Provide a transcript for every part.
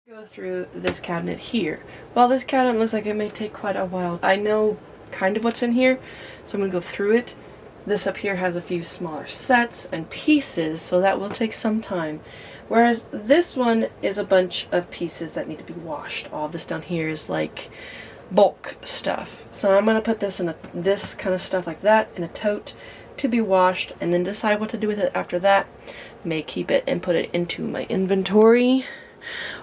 Go through this cabinet here. While this cabinet looks like it may take quite a while, I know kind of what's in here, so I'm going to go through it. This up here has a few smaller sets and pieces, so that will take some time. Whereas this one is a bunch of pieces that need to be washed. All this down here is like bulk stuff. So I'm going to put this in this kind of stuff like that in a tote to be washed, and then decide what to do with it after that. May keep it and put it into my inventory.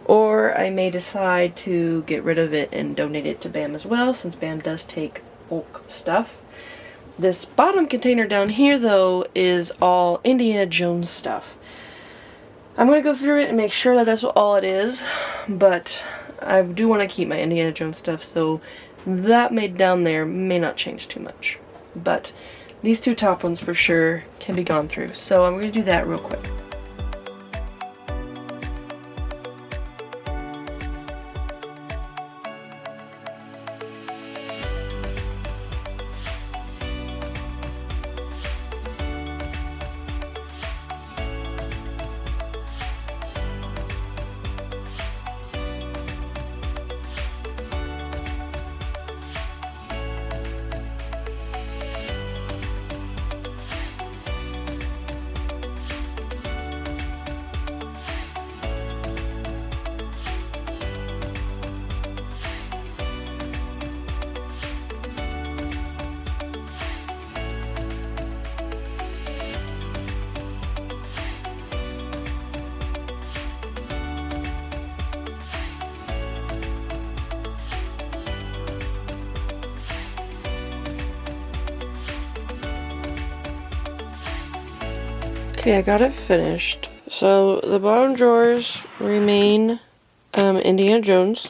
Or I may decide to get rid of it and donate it to BAM as well, since BAM does take bulk stuff. This bottom container down here, though, is all Indiana Jones stuff. I'm going to go through it and make sure that that's all it is, but I do want to keep my Indiana Jones stuff, so that made down there may not change too much. But these two top ones for sure can be gone through, so I'm going to do that real quick. Okay, I got it finished. So the bottom drawers remain Indiana Jones.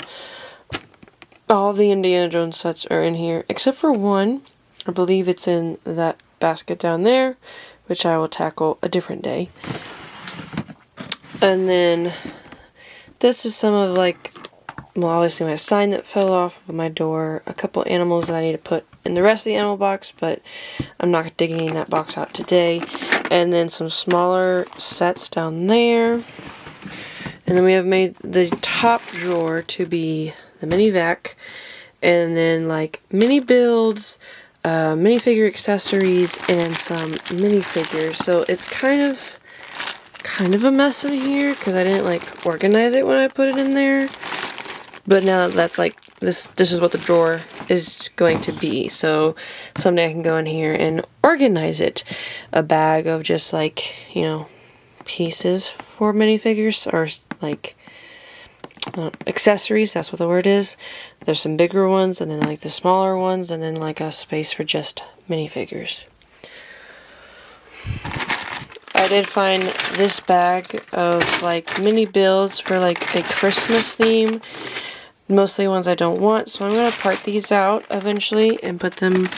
All of the Indiana Jones sets are in here, except for one. I believe it's in that basket down there, which I will tackle a different day. And then this is some of well, obviously my sign that fell off of my door, a couple animals that I need to put in the rest of the animal box, but I'm not digging that box out today. And then some smaller sets down there. And then we have made the top drawer to be the mini vac. And then mini builds, minifigure accessories, and some minifigures. So it's kind of a mess in here because I didn't organize it when I put it in there. But now that's this is what the drawer is going to be. So someday I can go in here and organize it. A bag of just pieces for minifigures, or accessories, that's what the word is. There's some bigger ones, and then the smaller ones, and then a space for just minifigures. I did find this bag of mini builds for a Christmas theme. Mostly ones I don't want, so I'm going to part these out eventually and put them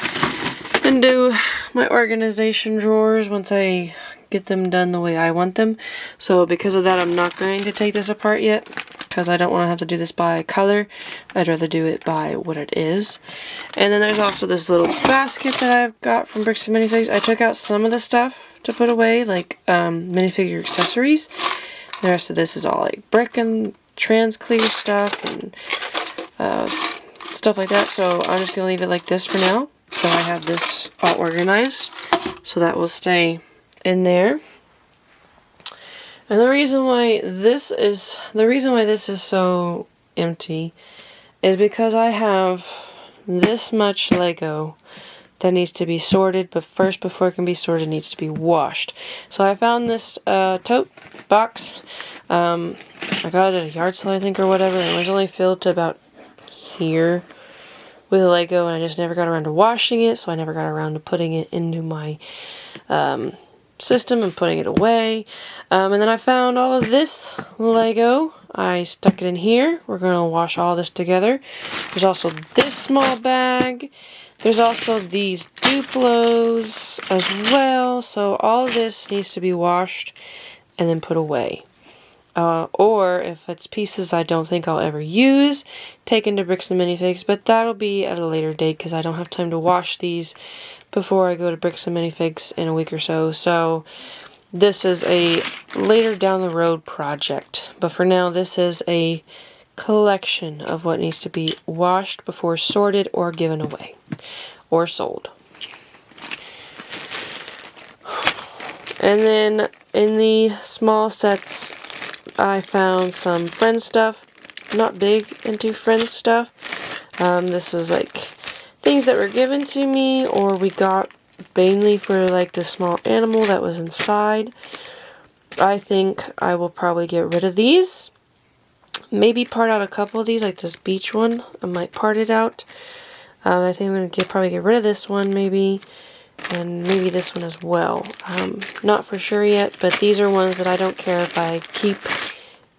into my organization drawers once I get them done the way I want them. So because of that, I'm not going to take this apart yet, because I don't want to have to do this by color. I'd rather do it by what it is. And then there's also this little basket that I've got from Bricks and Minifigs. I took out some of the stuff to put away, minifigure accessories. The rest of this is all brick and trans clear stuff and stuff like that. So I'm just going to leave it like this for now. So I have this all organized. So that will stay in there. And the reason why this is so empty is because I have this much Lego that needs to be sorted, but first, before it can be sorted, it needs to be washed. So I found this tote box. I got it at a yard sale, I think, or whatever, and it was only filled to about here with Lego, and I just never got around to washing it, so I never got around to putting it into my system and putting it away. And then I found all of this Lego. I stuck it in here. We're going to wash all this together. There's also this small bag. There's also these Duplos as well. So all of this needs to be washed and then put away. Or if it's pieces I don't think I'll ever use, take into Bricks and Minifigs, but that'll be at a later date because I don't have time to wash these before I go to Bricks and Minifigs in a week or so. So this is a later down the road project. But for now, this is a collection of what needs to be washed before sorted or given away or sold. And then in the small sets, I found some Friends stuff. Not big into Friends stuff. This was like things that were given to me or we got mainly for like the small animal that was inside. I think I will probably get rid of these. Maybe part out a couple of these, like this beach one. I might part it out. I think I'm going to probably get rid of this one maybe. And maybe this one as well. Not for sure yet, but these are ones that I don't care if I keep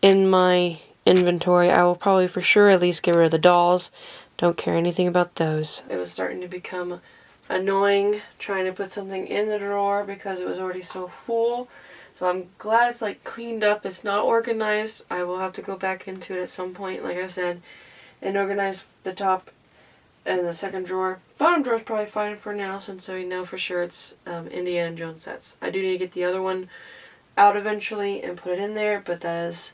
in my inventory. I will probably for sure at least get rid of the dolls. Don't care anything about those. It was starting to become annoying trying to put something in the drawer because it was already so full. So I'm glad it's like cleaned up. It's not organized. I will have to go back into it at some point, like I said, and organize the top and the second drawer. Bottom drawer is probably fine for now since we know for sure it's Indiana Jones sets. I do need to get the other one out eventually and put it in there, but that is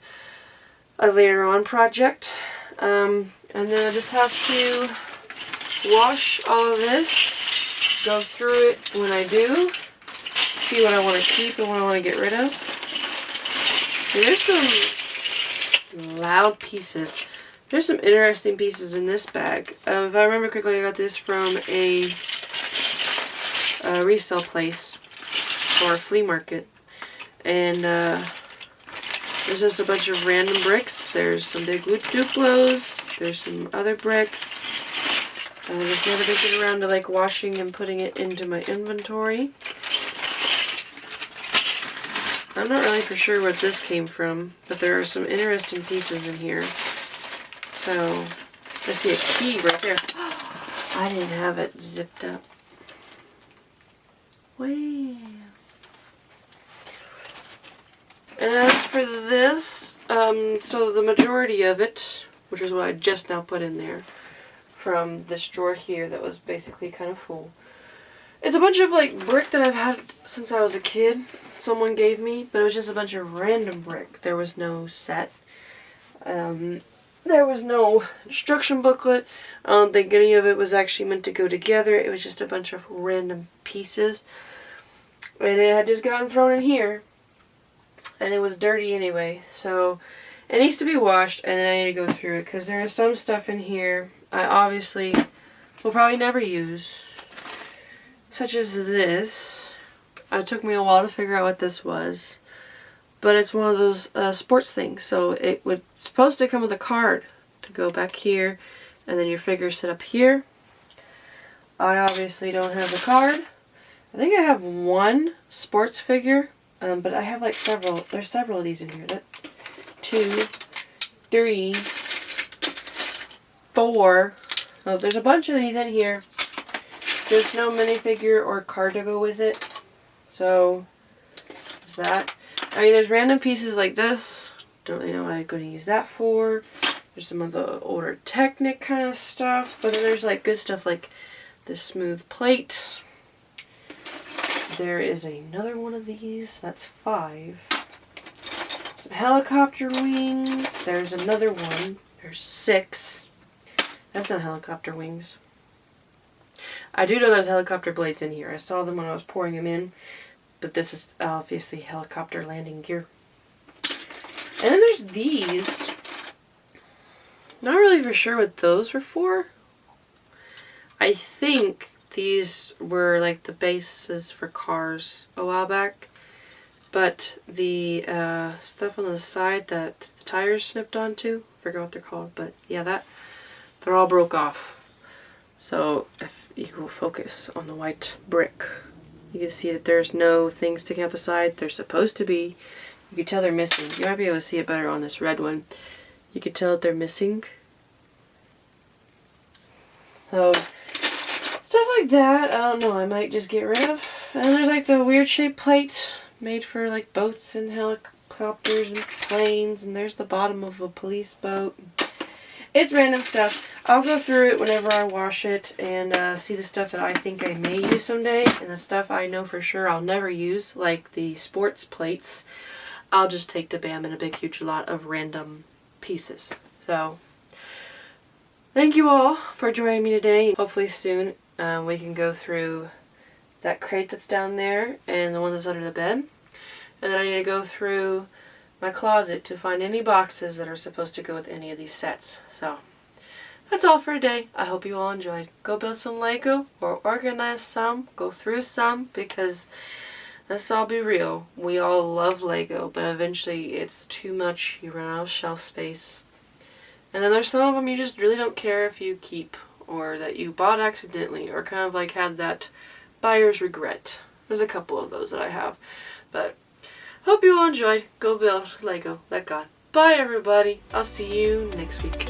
a later on project. And then I just have to wash all of this, go through it when I do, see what I want to keep and what I want to get rid of. And there's some loud pieces. There's some interesting pieces in this bag. If I remember correctly, I got this from a resale place or a flea market. And there's just a bunch of random bricks. There's some big Duplos. There's some other bricks. I just never did get around to like washing and putting it into my inventory. I'm not really for sure where this came from, but there are some interesting pieces in here. So, I see a key right there. I didn't have it zipped up. Wow. And as for this, so the majority of it, which is what I just now put in there, from this drawer here that was basically kind of full. It's a bunch of like brick that I've had since I was a kid. Someone gave me, but it was just a bunch of random brick. There was no set. There was no instruction booklet. I don't think any of it was actually meant to go together. It was just a bunch of random pieces. And it had just gotten thrown in here. And it was dirty anyway. So it needs to be washed and then I need to go through it. Because there is some stuff in here I obviously will probably never use. Such as this. It took me a while to figure out what this was. But it's one of those sports things. So it was supposed to come with a card to go back here. And then your figures sit up here. I obviously don't have the card. I think I have one sports figure. But I have like several. There's several of these in here. 2, 3, 4. Oh, there's a bunch of these in here. There's no minifigure or card to go with it. So, there's that. I mean, there's random pieces like this. Don't really know what I'm going to use that for. There's some of the older Technic kind of stuff. But then there's like good stuff like this smooth plate. There is another one of these. That's 5. Some helicopter wings. There's another one. There's 6. That's not helicopter wings. I do know there's helicopter blades in here. I saw them when I was pouring them in. But this is obviously helicopter landing gear. And then there's these. Not really for sure what those were for. I think these were like the bases for cars a while back. But the stuff on the side that the tires snipped onto, I forget what they're called, but yeah, they're all broke off. So if you will focus on the white brick, you can see that there's no things sticking out the side. They're supposed to be. You can tell they're missing. You might be able to see it better on this red one. You can tell that they're missing. So, stuff like that, I don't know, I might just get rid of. And then there's like the weird shaped plate made for like boats and helicopters and planes. And there's the bottom of a police boat. It's random stuff. I'll go through it whenever I wash it and see the stuff that I think I may use someday. And the stuff I know for sure I'll never use, like the sports plates. I'll just take to Bam in a big huge lot of random pieces. So thank you all for joining me today. Hopefully soon we can go through that crate that's down there and the one that's under the bed. And then I need to go through my closet to find any boxes that are supposed to go with any of these sets. So that's all for today. I hope you all enjoyed. Go build some Lego or organize some. Go through some, because let's all be real. We all love Lego, but eventually it's too much. You run out of shelf space. And then there's some of them you just really don't care if you keep, or that you bought accidentally, or kind of like had that buyer's regret. There's a couple of those that I have. But hope you all enjoyed. Go build Lego. Let God. Bye everybody. I'll see you next week.